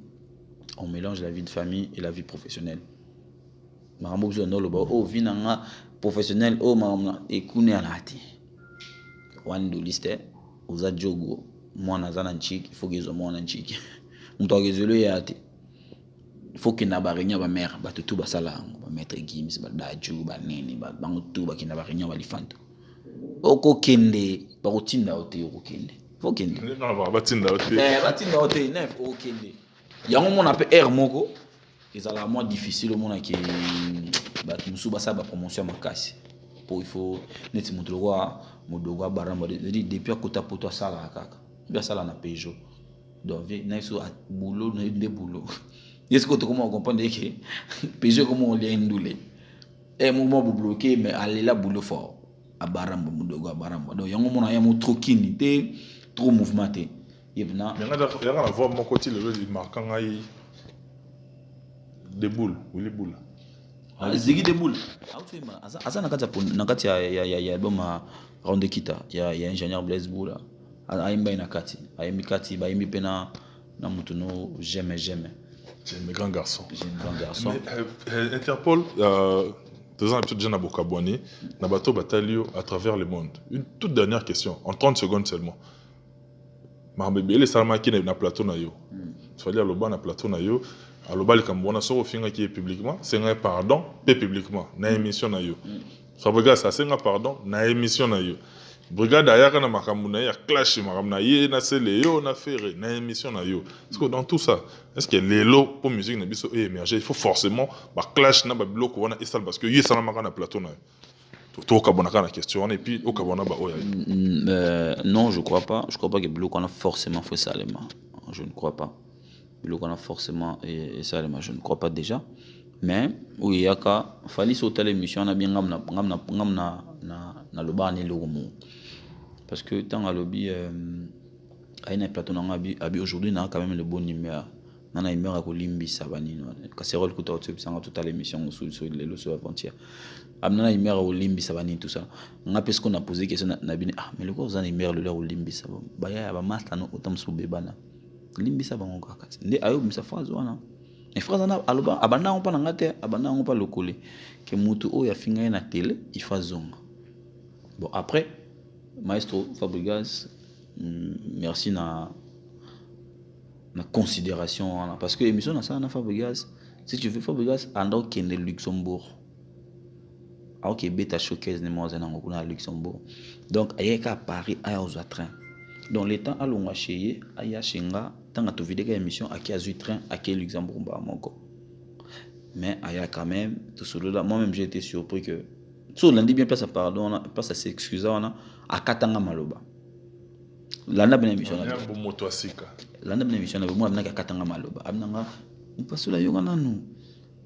on mélange la vie de famille et la vie professionnelle. Marambo zo no loba o vinanga professionnel o mamna ekune alati. Wando liste oza jogo mwana zana nchiki faut que zo mwana nchiki. Mtu agezelo yati. Faut que na barinya ba mère ba tutu ba sala ba maître Gims ba daju ba nene ba bango tu ba kina barinya ba lifanto. Oko kende ba rotinda ote oko kende. Faut kende. Non ba tinda ote. Batinda ote nef oko kende. Yango mon appelle air moko. C'est la moins difficile au monde qui ba musu ba sa ba promotion makasi. Pour il faut neti mutlowa mudoga baramba depuis akota poto sala kaka. Ba sala na pejo. Donc na so boulot na de boulot. Est-ce que tu comprends que PG comment on l'a ndoulé et moment pour bloquer mais aller là boulot fort à baramba mudogo à baramba donc yango mona ya mo trop kinité trop mouvementé yebna yanga na voir mon côté le il marque ngai des boules ou les boules zigi des boules asa nakati ya boma ronde kita ya ingénieur Blaise Boula aimba inakati aimbi kati ba imbi pena na mutuno jamais j'ai un grand garçon. Mais, Interpol, 2 ans peut-être à Bokabouani, Nabato Batalio à travers le monde. Une toute dernière question, en 30 secondes seulement. Mahambébé, les Salma qui n'est pas plateau na yo. Soit dire Aloba na plateau na yo, Aloba le Cambouana sort au fin qui est publiquement, c'est un pardon, et publiquement, na émission na yo. Soit regarde ça, c'est un pardon, na émission na yo. Brigade ayaka na makambu na ya clash makambu na ye na sele yo na faire na émission na yo. Parce que dans tout ça, est-ce que les lots pour musique na biso émerger, il faut forcément ba clash na ba bloc wana isal parce que yesa na makana plateau na. To kabonaka na question et puis au kabona ba oya. Non, je crois pas que bloc on a forcément fait ça les mains. Je ne crois pas. Bloc on a forcément et ça les mains, je ne crois pas déjà. Mais oui yaka fali sauter l'émission na bien ngamna na loba ni lomo. Parce que tant à lobby aina plateau na abi aujourd'hui na quand même le bon numéro. Nana numéro ko limbi sabani no. Casserole ko to sanga toute l'émission sur les lots avant-hier. Amna numéro ko limbi sabani tout ça. Nga parce qu'on a posé question na bini mais le ko za numéro le ko limbi sabani. Baya ba master no otam so bebana. Limbi sabani ko akati. Ndi ayo misa phrase wana. Et phrase na aloba abanda on pa na ngate abanda on pa lokole ke mutu o ya finga na télé il fa zonga. Bon après Maestro Fabregas, merci na considération parce que l'émission na ça na Fabregas, si tu veux Fabregas ando kende Luxembourg. OK, beta showcase ne mo zana ngona Luxembourg. Donc ayeka Paris aya aux train. Donc les temps alonga cheye aya shinga tanga to vidéo émission aki azu train aki Luxembourg ba moko. Mais aya quand même tout solo là moi même j'ai été surpris que so lundi bien place à pardon place à s'excuser on a katanga maloba landa bena émission na bo moto asika landa bena émission na moi na katanga maloba abnanga mpasula yo ngana nu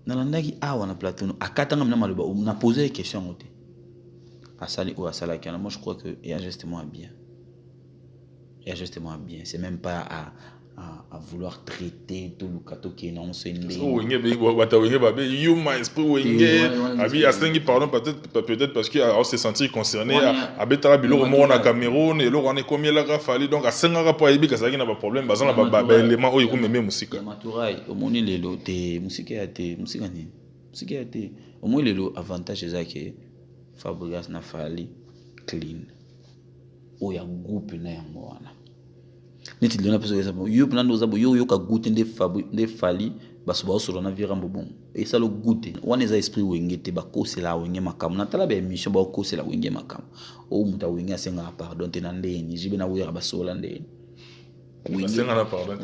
na landaki awa na plateau akatanga mena maloba on a posé des questions ngote asali ou asala kana moi je crois que il y a justement bien c'est même pas à vouloir traiter tout le cateau qui est non c'est une abi asengi pardon peut-être parce que on s'est senti concerné à betara bilo mo na Cameroun et lo on est combien là fallait donc à senga pa ibi kasaki na ba problème bazana ba élément oyo ko meme musika maturai omoni lelo te musika ya te musika ni musika ya te omoni lelo avantage ezake Fabregas na fali clean oya groupe na yango wana neti lona peso yesa yo plano zabo yo ka goûter nde fali baso ba osolo na vira mbobon et ça le goûter wana za esprit wengete ba kosela wenge makamu na tala ba émission ba kosela wenge makamu o muta wenge asenga pardon te na ndeni jibe na wira basola ndeni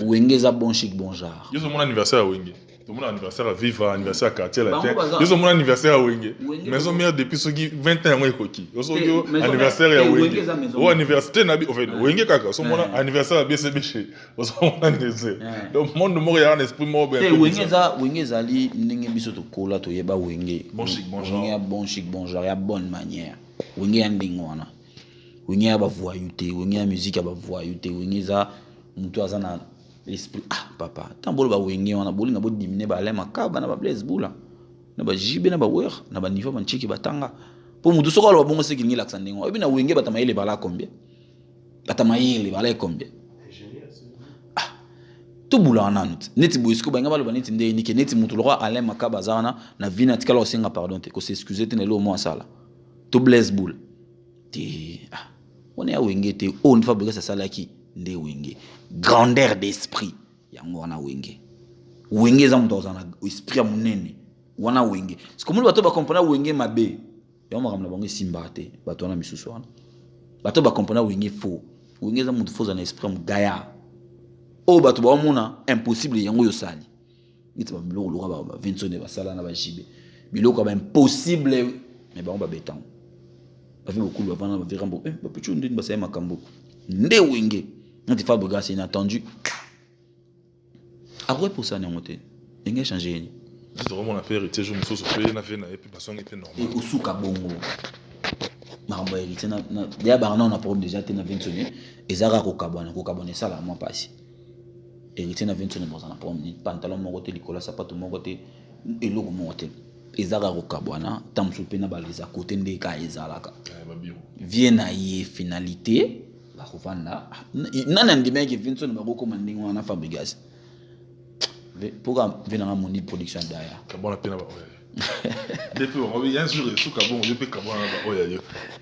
wenge za bon chic bon genre yo mon anniversaire wenge tout mon anniversaire à Viva anniversaire à Quartier Latin yo mon anniversaire à wenge maison mère depuis ce qui 20 ans ekoki yo anniversaire ya wenge o anniversaire na bi wenge kaka so mon anniversaire à BCBC o so mon anniversaire donc monde mo ya un esprit mo ben wenge zali ndenge biso to kola to yeba wenge bon chic bon genre ya bonne manière wenge ya ndingo wana wenge ya ba voix yuté wenge ya musique ya ba voix yuté wenge za mutu azana l'esprit ah papa tant bolo ba wenge wana boli na bo diminer ba lema kaba na ba blaze bula na ba jibe na ba wer na ba niveau ba nchiki batanga po mudu sokolo ba bongo sekingi laksa ndingo ebi na wenge batamayele bala combien batamayele bala combien ah to bula wana nut neti boisiko ba ngaba lo neti ndé ni ke neti mutu lo Alain Makaba zana na vina tikalo singa pardon te ko s'excuser te ne lo mo sala to blaze bula ti ah on est à wenge te on fabrique ça salaki ndé wenge grandeur d'esprit yango wana wenge wenge za mtu zana esprit ya munene wana wenge sikomuli bato ba comprendre wenge mabe ya makamla bango simba te bato wana misusu wana bato ba comprendre wenge faux wenge za mtu faux na esprit mugaya o bato ba mona impossible yango yo sali niti ba biloko loka ba Vincent ba sala na ba jibe biloko ba impossible mais ba on ba betan ba fi beaucoup ba vana ba virambo ba pichu ndini ba sa makambo ndé wenge nti Fabregas inattendu après pour ça n'émoté il a changé c'est vraiment la vérité je me suis surpris na fait na et puis passons était normal et osuka bongo maramba hérité na ya barna on a problème déjà té na 20 années et zara ko kabana ça là moi passé hérité na 20 années dans na problème pantalon mon côté likola sapato mon côté et logo mon côté et zara ko kabana tam soupe na baliza côté ndeka ezalaka viena y finalité bakufanda nana ndimeke Vincent bakoko mandingo wana Fabregas pourquoi venir à mon production derrière kabona pena ba depuis on y a un jour sous kabon depuis kabona ba oya yo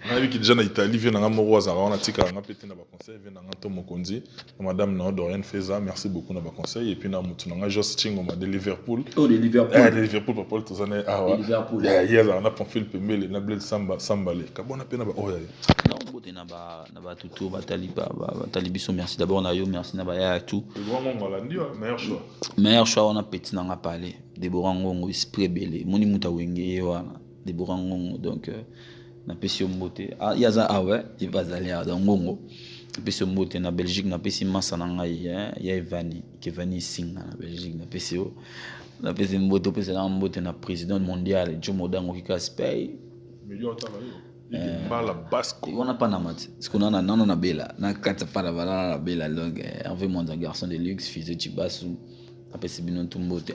na bi ki déjà na Italie vient na moro azara on a tika na pété na ba conseil vient na to mokonzi madame na Dorian Feza merci beaucoup na ba conseil et puis na mutu na Jos Chingo ma de Liverpool de Liverpool papa to zane ah Liverpool yes on a profil pemele na bled sambale kabona pena ba oya yo non bote na ba tuto ba talibiso merci d'abord na yo merci na ba ya tout meilleur choix on a petit na parler Deborah Ngongo esprit belé moni muta wenge wana Deborah Ngongo donc na pesi mbote ah yaza ah ouais il va aller à Ngongo pesi mbote na Belgique na pesi massa na ngai ya Evani Singa na Belgique na pesi mbote pesi na mbote na président mondial Jomo Dango Kikaspay million travail Bala Basco on a pas na mat ce qu'on a na bela na kata para na bela donc Hervé Monza garçon de luxe fils de Chibasu apesi bino tumbote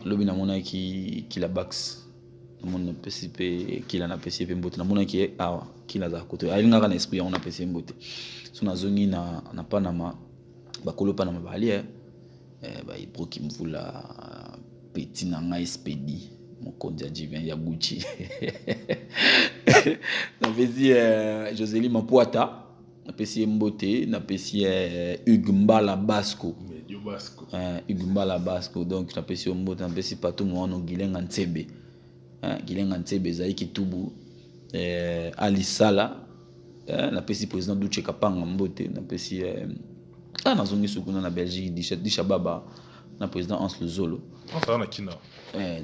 lobi na mona ki la bax mona pesi pe kila na pesi pe mbote na mona ki awa kila za koto alinga kana esprit on a pesi mbote so na zongi na Panama bakolo Panama bali ba ibroki mvula petit na ngai spedi mokonzi divin ya Gucci na pesi Josélie Mapuata na pesi mbote na pesi Hugues Mbala Basco Hugues Basco donc na pesi mbote na pesi patou mwana Gilenga Ntsebe zaiki tubu Ali Sala na pesi président Duche Kapanga mbote na pesi na zongi sukuna na Belgique Disha Baba na président Hans Luzolo ça na kina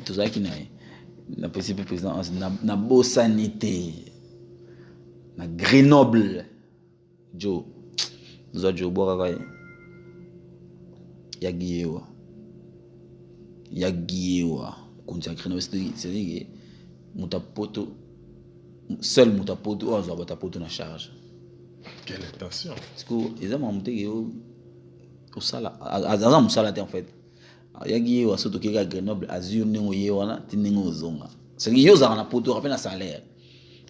tozaki na pesi président Hans na Bosanité na Grenoble Joe Boraga Yagiewa consacré na c'est mutapoto seul mutapoto ou azwa batapoto na charge quelle intention parce que ils ont monté au sala azam sala en fait Yagiewa surtout que Grenoble azur ningo yewana tiningo zonga c'est que yo za na poto rapena salaire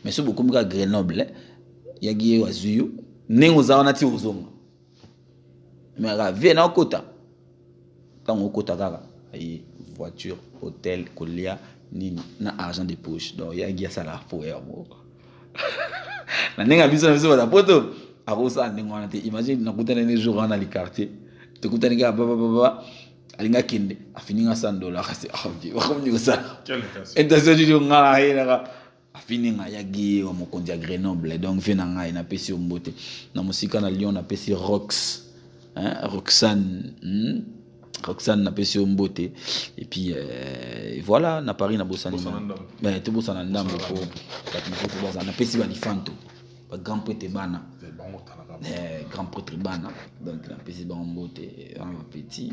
mais c'est beaucoup comme Grenoble Yagiewa azur ningo za na ti uzonga mais la vie na kota tango kota kaka ay voiture hôtel kolia ni na argent de poche donc Yagi sala pour mo na ninga biso ba poto akosa ningo na te imagine na kutana ne jour na li quartier te kutana ga baba alinga kinde afininga $100 kasi afi wakomni ça intention du ngala hina afininga Yagi wa mokonzi ya Grenoble donc fina ngai na pesi mbote na musika na Lyon na pesi Roxane na pesi mbote et puis voilà na Paris na Bossani mais te Bossana ndambo ko batiko baza na pesi balifanto ba grand prêtre bana grand prêtre bana donc na pesi ba mbote un petit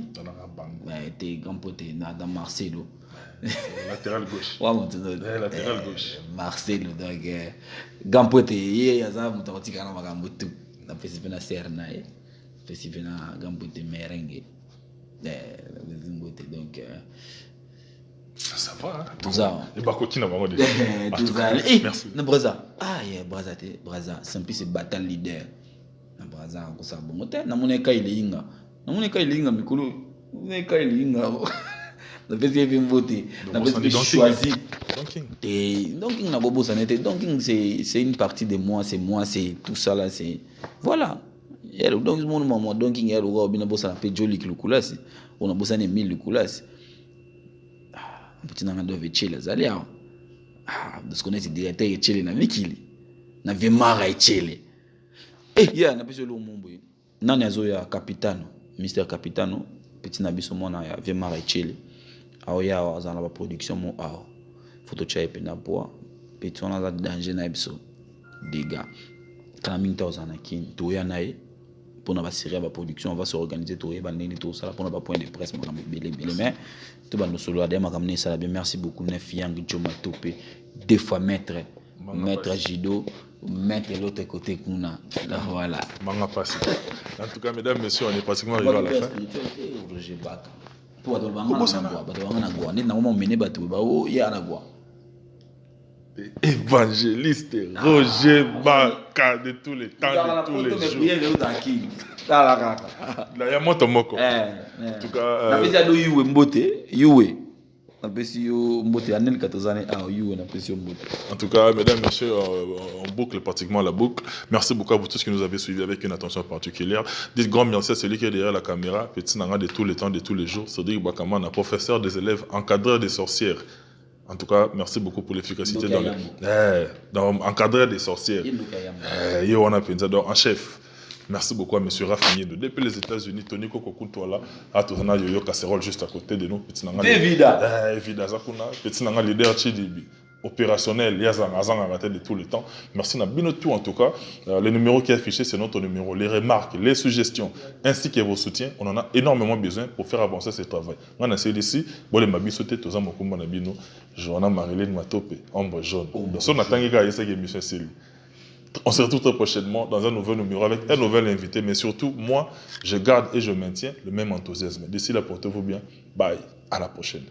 mais te grand prêtre na dans Marcelo latéral gauche latéral gauche Marcelo donc grand prêtre yaza mutakotika na makambo tu na pesi na serna festival na gambote merengue. Donc ça va, tout ça. Et Bakoti n'a pas de tout ça. Merci. Na Braza. Ah, yeah, Braza, c'est un peu ce battant leader. Na Braza, ko sa bon hotel. Na moneka ilinga. Na moneka ilinga mikolo. Moneka ilinga. Na pesi bien voter. Na pesi choisi. Donking na bobo ça n'était. Donking c'est une partie de moi, c'est tout ça là, c'est voilà. Donc mon maman donking elle au bien bossa na pe joli kilukulasi. On a bossa ne 1000 lukulasi. Petit nanga doit chela zalia. Parce qu'on est directeur chela na mikili. Na vemara chela. Ya na pesi lo mumbo. Nani azoya capitano, Mr Capitano, petit na biso mona ya vemara chela. Aoya azana ba production mo ao. Photo chai pe na boa. Petit on a za danger na biso. Dégâts. Quand minta ozana kin to ya nae. Pour la série de production, on va s'organiser tout ça pour nos points de presse mais tout nous solo ça bien merci beaucoup Nef Yang Joma Topé deux fois maître Jido maître l'autre côté kuna voilà manga passé en tout cas mesdames messieurs on est pratiquement arrivé à la fin Roger Baka toi dans banga na gwa na moment mené bato ba o ya na gwa évangéliste Roger Baka de tous les temps, de tous les jours. Il y a mon tomoko. En tout cas, en tout cas, mesdames, messieurs, on boucle pratiquement la boucle. Merci beaucoup à vous tous qui nous avez suivis avec une attention particulière. Dites grand merci à celui qui est derrière la caméra, petit nanga de tous les temps, de tous les jours. Cédric Bakaman, un professeur des élèves, encadreur des sorcières. En tout cas, merci beaucoup pour l'efficacité dans encadrer des sorcières. En chef. Merci beaucoup à M. Raffinier depuis les États-Unis. Tony Kokokutoala, à Tozana Yoyo Casserole juste à côté de nous. Evida. Evida Zakuna, petit nanga leader Chidibi. Opérationnel, de tout le temps. Merci Nabino tout en tout cas. Le numéro qui est affiché, c'est notre numéro. Les remarques, les suggestions, ainsi que vos soutiens, on en a énormément besoin pour faire avancer ce travail. On a essayé ici, bon les mabi sauté, tous en Mokumba Nabino, Johanna Marilyn Matope, Ombre Jaune. Donc, on attend que émission série. On se retrouve très prochainement dans un nouvel numéro avec un nouvel invité. Mais surtout, moi, je garde et je maintiens le même enthousiasme. D'ici là, portez-vous bien. Bye. À la prochaine.